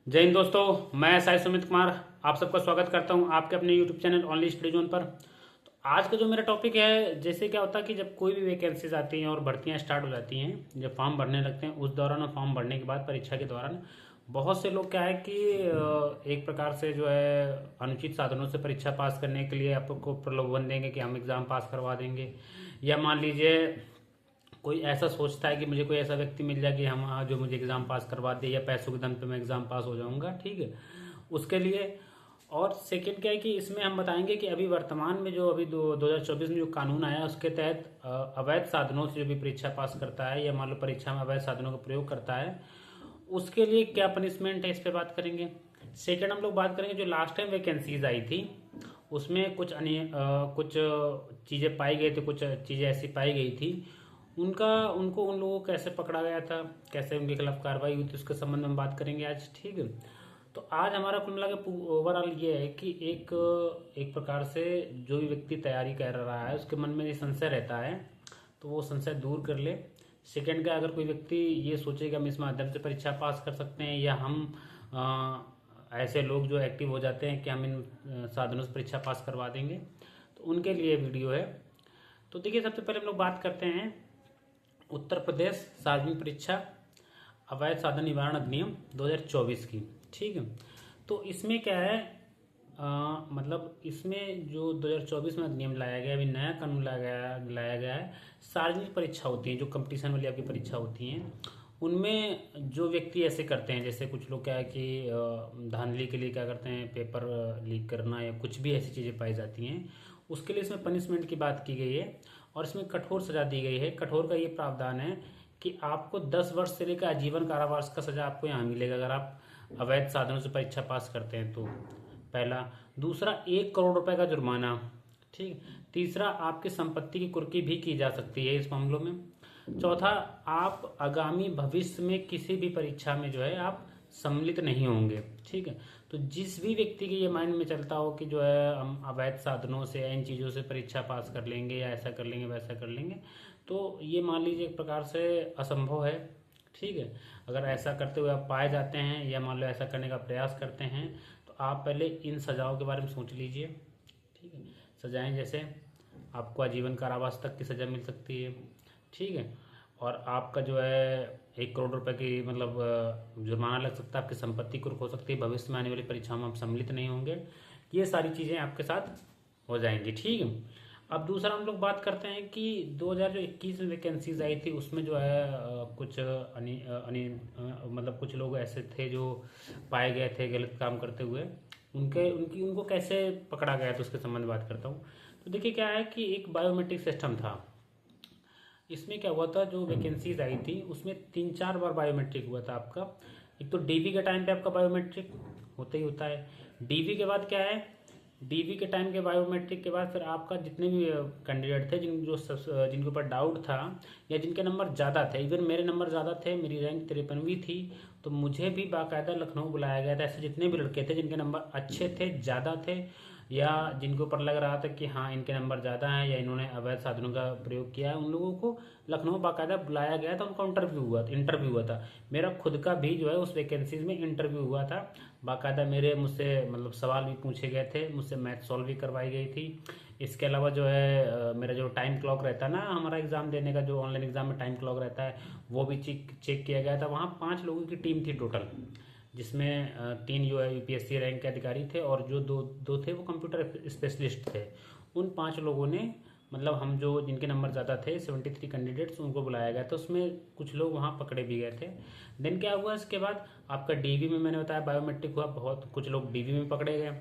जय हिंद दोस्तों, मैं साई सुमित कुमार आप सबका स्वागत करता हूं आपके अपने YouTube channel only study zone पर। तो आज का जो मेरा टॉपिक है, जैसे क्या होता है कि जब कोई भी वैकेंसीज आती हैं और भर्तियां स्टार्ट हो जाती हैं, जब फॉर्म भरने लगते हैं उस दौरान और फॉर्म भरने के बाद परीक्षा के दौरान बहुत से लोग क्या है कि एक प्रकार से जो है अनुचित साधनों से परीक्षा पास करने के लिए आपको प्रलोभन देंगे कि हम एग्ज़ाम पास करवा देंगे। या मान लीजिए कोई ऐसा सोचता है कि मुझे कोई ऐसा व्यक्ति मिल जाए कि हम जो मुझे एग्ज़ाम पास करवा दे या पैसों के दम पे मैं एग्ज़ाम पास हो जाऊंगा, ठीक है, उसके लिए। और सेकंड क्या है कि इसमें हम बताएंगे कि अभी वर्तमान में जो अभी 2024 में जो कानून आया है उसके तहत अवैध साधनों से जो भी परीक्षा पास करता है या मान लो परीक्षा में अवैध साधनों का प्रयोग करता है उसके लिए क्या पनिशमेंट है, इस पर बात करेंगे। सेकंड हम लोग बात करेंगे जो लास्ट टाइम वैकेंसीज आई थी उसमें कुछ चीज़ें पाई गई थी, कुछ चीज़ें ऐसी पाई गई थी उनका उनको उन लोगों को कैसे पकड़ा गया था, कैसे उनके खिलाफ कार्रवाई हुई थी, उसके संबंध में हम बात करेंगे आज, ठीक है। तो आज हमारा कुल मिला के ओवरऑल ये है कि एक एक प्रकार से जो भी व्यक्ति तैयारी कर रहा है उसके मन में ये संशय रहता है तो वो संशय दूर कर ले। सेकंड का, अगर कोई व्यक्ति ये सोचे कि हम इस माध्यम से परीक्षा पास कर सकते हैं या हम ऐसे लोग जो एक्टिव हो जाते हैं कि हम इन साधनों से परीक्षा पास करवा देंगे, तो उनके लिए वीडियो है। तो देखिए, सबसे पहले हम लोग बात करते हैं उत्तर प्रदेश सार्वजनिक परीक्षा अवैध साधन निवारण अधिनियम 2024 की, ठीक है। तो इसमें क्या है, मतलब इसमें जो 2024 में अधिनियम लाया गया, अभी नया कानून लाया गया है। सार्वजनिक परीक्षा होती है, जो कंपटीशन वाली आपकी परीक्षा होती हैं, उनमें जो व्यक्ति ऐसे करते हैं, जैसे कुछ लोग क्या है कि धांधली के लिए क्या करते हैं, पेपर लीक करना या कुछ भी ऐसी चीज़ें पाई जाती हैं, उसके लिए इसमें पनिशमेंट की बात की गई है और इसमें कठोर सजा दी गई है। कठोर का ये प्रावधान है कि आपको 10 वर्ष से लेकर आजीवन कारावास का सजा आपको यहाँ मिलेगा अगर आप अवैध साधनों से परीक्षा पास करते हैं तो, पहला। दूसरा, 1 करोड़ रुपए का जुर्माना, ठीक। तीसरा, आपकी संपत्ति की कुर्की भी की जा सकती है इस मामलों में। चौथा, आप आगामी भविष्य में किसी भी परीक्षा में जो है आप सम्मिलित नहीं होंगे, ठीक है। तो जिस भी व्यक्ति के ये माइंड में चलता हो कि जो है हम अवैध साधनों से या इन चीज़ों से परीक्षा पास कर लेंगे या ऐसा कर लेंगे वैसा कर लेंगे, तो ये मान लीजिए एक प्रकार से असंभव है, ठीक है। अगर ऐसा करते हुए आप पाए जाते हैं या मान लो ऐसा करने का प्रयास करते हैं तो आप पहले इन सजाओं के बारे में सोच लीजिए, ठीक है। सजाएं जैसे आपको आजीवन कारावास तक की सज़ा मिल सकती है, ठीक है। और आपका जो है 1 करोड़ रुपए की मतलब जुर्माना लग सकता है, आपकी संपत्ति कुर्क हो सकती है, भविष्य में आने वाली परीक्षाओं में आप सम्मिलित नहीं होंगे। ये सारी चीज़ें आपके साथ हो जाएंगी, ठीक है। अब दूसरा हम लोग बात करते हैं कि 2021 में वैकेंसीज आई थी उसमें जो है कुछ मतलब कुछ लोग ऐसे थे जो पाए गए थे गलत काम करते हुए, उनको कैसे पकड़ा गया, तो उसके संबंध में बात करता हूँ। तो देखिए क्या है कि एक बायोमेट्रिक सिस्टम था। इसमें क्या हुआ था, जो वैकेंसीज आई थी उसमें 3-4 बार बायोमेट्रिक हुआ था आपका। एक तो डीवी के टाइम पे आपका बायोमेट्रिक होता ही होता है। डीवी के बाद क्या है, डीवी के टाइम के बायोमेट्रिक के बाद फिर आपका जितने भी कैंडिडेट थे जिनके ऊपर डाउट था या जिनके नंबर ज़्यादा थे, इवन मेरे नंबर ज़्यादा थे, मेरी रैंक 53वीं थी, तो मुझे भी बाकायदा लखनऊ बुलाया गया था। ऐसे जितने भी लड़के थे जिनके नंबर अच्छे थे, ज़्यादा थे, या जिनके ऊपर लग रहा था कि हाँ इनके नंबर ज़्यादा हैं या इन्होंने अवैध साधनों का प्रयोग किया है, उन लोगों को लखनऊ बाकायदा बुलाया गया था, उनका इंटरव्यू हुआ था। मेरा खुद का भी जो है उस वैकेंसीज में इंटरव्यू हुआ था बाकायदा। मुझसे मतलब सवाल भी पूछे गए थे, मुझसे मैथ सॉल्व भी करवाई गई थी। इसके अलावा जो है मेरा जो टाइम क्लॉक रहता है ना, हमारा एग्ज़ाम देने का जो ऑनलाइन एग्ज़ाम में टाइम क्लॉक रहता है, वो भी चेक किया गया था। वहाँ 5 लोगों की टीम थी टोटल, जिसमें 3 यूपीएससी रैंक के अधिकारी थे और जो दो दो थे वो कंप्यूटर स्पेशलिस्ट थे। उन 5 लोगों ने मतलब हम जो जिनके नंबर ज़्यादा थे 73 कैंडिडेट्स, उनको बुलाया गया था। उसमें कुछ लोग वहाँ पकड़े भी गए थे। देन क्या हुआ, इसके बाद आपका डीवी में मैंने बताया बायोमेट्रिक हुआ, बहुत कुछ लोग डीवी में पकड़े गए।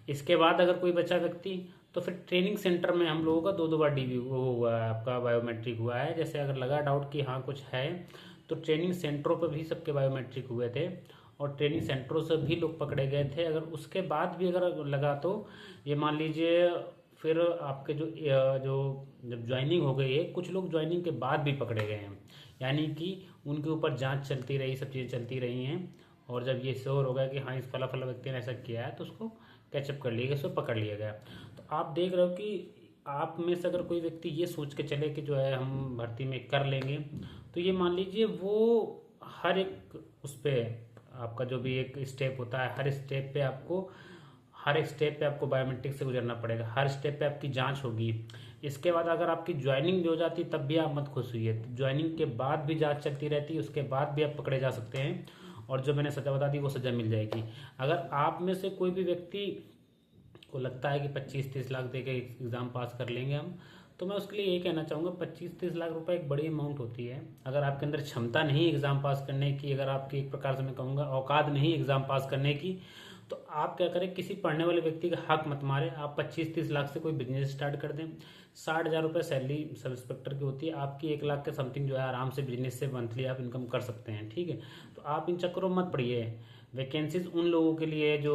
इसके बाद अगर कोई बचा व्यक्ति तो फिर ट्रेनिंग सेंटर में हम लोगों का 2-2 बार डीवी वो हुआ है, आपका बायोमेट्रिक हुआ है। जैसे अगर लगा डाउट कि हाँ कुछ है तो ट्रेनिंग सेंटरों पर भी सबके बायोमेट्रिक हुए थे और ट्रेनिंग सेंटरों से भी लोग पकड़े गए थे। अगर उसके बाद भी अगर लगा तो ये मान लीजिए फिर आपके जो जब ज्वाइनिंग हो गई है, कुछ लोग ज्वाइनिंग के बाद भी पकड़े गए हैं, यानी कि उनके ऊपर जांच चलती रही, सब चीज़ें चलती रही हैं। और जब ये श्योर हो गया कि हाँ इस फला फला व्यक्ति ने ऐसा किया है तो उसको कैचअप कर लिया गया, उसको पकड़ लिया गया। तो आप देख रहे हो कि आप में से अगर कोई व्यक्ति ये सोच के चले कि जो है हम भर्ती में कर लेंगे, तो ये मान लीजिए वो हर एक उस पर आपका जो भी एक स्टेप होता है, हर स्टेप पे आपको बायोमेट्रिक से गुजरना पड़ेगा, हर स्टेप पे आपकी जांच होगी। इसके बाद अगर आपकी ज्वाइनिंग भी हो जाती तब भी आप मत खुश हुई, ज्वाइनिंग के बाद भी जांच चलती रहती है, उसके बाद भी आप पकड़े जा सकते हैं और जो मैंने सज़ा बता दी वो सज़ा मिल जाएगी। अगर आप में से कोई भी व्यक्ति को लगता है कि 25-30 लाख दे के एग्ज़ाम पास कर लेंगे हम, तो मैं उसके लिए ये कहना चाहूँगा 25-30 लाख रुपए एक बड़ी अमाउंट होती है। अगर आपके अंदर क्षमता नहीं एग्ज़ाम पास करने की, अगर आपकी एक प्रकार से मैं कहूँगा औकात नहीं एग्ज़ाम पास करने की, तो आप क्या करें, किसी पढ़ने वाले व्यक्ति का हक मत मारें। आप 25-30 लाख से कोई बिजनेस स्टार्ट कर दें। 60,000 रुपये सैलरी सब इंस्पेक्टर की होती है, आपकी 1 लाख के समथिंग जो है आराम से बिजनेस से मंथली आप इनकम कर सकते हैं। ठीक है, तो आप इन चक्करों में मत पड़िए। वैकेंसीज उन लोगों के लिए जो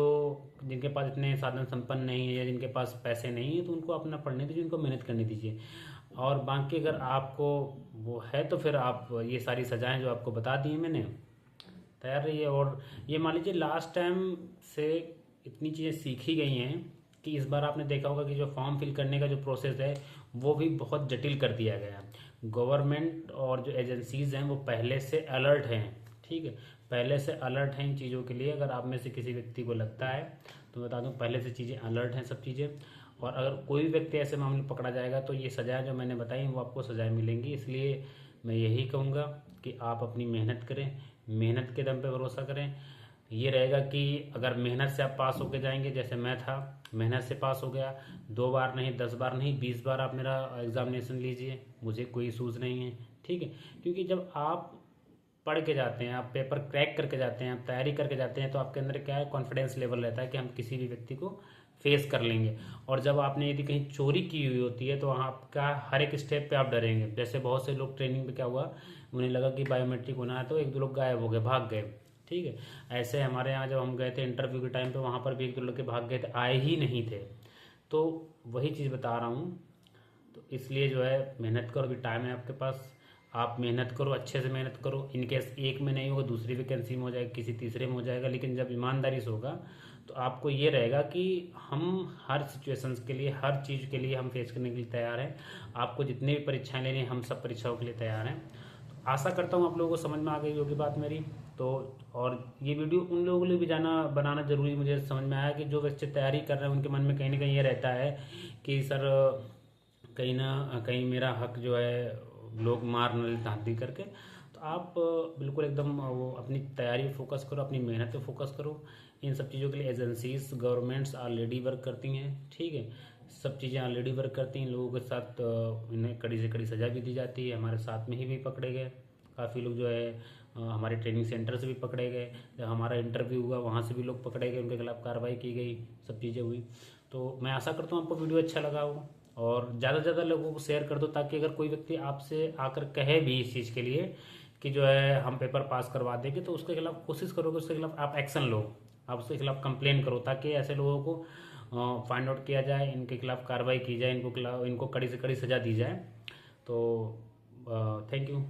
जिनके पास इतने साधन संपन्न नहीं है या जिनके पास पैसे नहीं है, तो उनको अपना पढ़ने दीजिए, उनको मेहनत करने दीजिए। और बाकी अगर आपको वो है तो फिर आप ये सारी सजाएं जो आपको बता दी मैंने तैयार रहिए। और ये मान लीजिए लास्ट टाइम से इतनी चीज़ें सीखी गई हैं कि इस बार आपने देखा होगा कि जो फॉर्म फिल करने का जो प्रोसेस है वो भी बहुत जटिल कर दिया गया है। गवर्नमेंट और जो एजेंसीज हैं वो पहले से अलर्ट हैं। ठीक है, पहले से अलर्ट हैं इन चीज़ों के लिए। अगर आप में से किसी व्यक्ति को लगता है तो बता दूं, पहले से चीज़ें अलर्ट हैं सब चीज़ें। और अगर कोई भी व्यक्ति ऐसे मामले पकड़ा जाएगा तो ये सजाएं जो मैंने बताई वो आपको सजाएं मिलेंगी। इसलिए मैं यही कहूँगा कि आप अपनी मेहनत करें, मेहनत के दम पे भरोसा करें। ये रहेगा कि अगर मेहनत से आप पास होके जाएंगे, जैसे मैं था, मेहनत से पास हो गया, 2 बार नहीं, 10 बार नहीं, 20 बार आप मेरा एग्जामिनेशन लीजिए, मुझे कोई सूझ नहीं है। ठीक है, क्योंकि जब आप पढ़ के जाते हैं, आप पेपर क्रैक करके जाते हैं, आप तैयारी करके जाते हैं, तो आपके अंदर क्या है, कॉन्फिडेंस लेवल रहता है कि हम किसी भी व्यक्ति को फेस कर लेंगे। और जब आपने यदि कहीं चोरी की हुई होती है तो वहाँ आपका हर एक स्टेप पे आप डरेंगे। जैसे बहुत से लोग ट्रेनिंग पे क्या हुआ, उन्हें लगा कि बायोमेट्रिक होना है तो 1-2 लोग गायब हो गए, भाग गए। ठीक है, ऐसे हमारे यहाँ जब हम गए थे इंटरव्यू के टाइम पे, वहाँ पर भी 1-2 लड़के भाग गए थे, आए ही नहीं थे। तो वही चीज़ बता रहा हूँ। तो इसलिए जो है मेहनत करो, अभी टाइम है आपके पास, आप मेहनत करो, अच्छे से मेहनत करो। इनकेस एक में नहीं होगा दूसरी वैकेंसी में हो जाएगा, किसी तीसरे में हो जाएगा, लेकिन जब ईमानदारी से होगा तो आपको ये रहेगा कि हम हर सिचुएशंस के लिए, हर चीज़ के लिए हम फेस करने के लिए तैयार हैं। आपको जितनी भी परीक्षाएं लेनी, हम सब परीक्षाओं के लिए तैयार हैं। तो आशा करता हूँ आप लोगों को समझ में आ गई होगी बात मेरी। तो और ये वीडियो उन लोगों के लिए भी बनाना जरूरी मुझे समझ में आया कि जो बच्चे तैयारी कर रहे हैं उनके मन में कहीं ना कहीं ये रहता है कि सर कहीं ना कहीं मेरा हक जो है लोग मार न लें धांधली करके। तो आप बिल्कुल एकदम वो अपनी तैयारी पे फोकस करो, अपनी मेहनत पे फोकस करो। इन सब चीज़ों के लिए एजेंसीज, गवर्नमेंट्स ऑलरेडी वर्क करती हैं। ठीक है, सब चीज़ें ऑलरेडी वर्क करती हैं। लोगों के साथ इन्हें कड़ी से कड़ी सज़ा भी दी जाती है। हमारे साथ में ही भी पकड़े गए काफ़ी लोग, जो है हमारे ट्रेनिंग सेंटर से भी पकड़े गए। जब हमारा इंटरव्यू हुआ वहाँ से भी लोग पकड़े गए, उनके खिलाफ कार्रवाई की गई, सब चीज़ें हुई। तो मैं आशा करता हूँ आपको वीडियो अच्छा लगा हो और ज़्यादा से ज़्यादा लोगों को शेयर कर दो, ताकि अगर कोई व्यक्ति आपसे आकर कहे भी इस चीज़ के लिए कि जो है हम पेपर पास करवा देंगे, तो उसके खिलाफ कोशिश करो कि उसके खिलाफ आप एक्शन लो, आप उसके खिलाफ कंप्लेन करो, ताकि ऐसे लोगों को फाइंड आउट किया जाए, इनके खिलाफ कार्रवाई की जाए, इनको कड़ी से कड़ी सज़ा दी जाए। तो थैंक यू।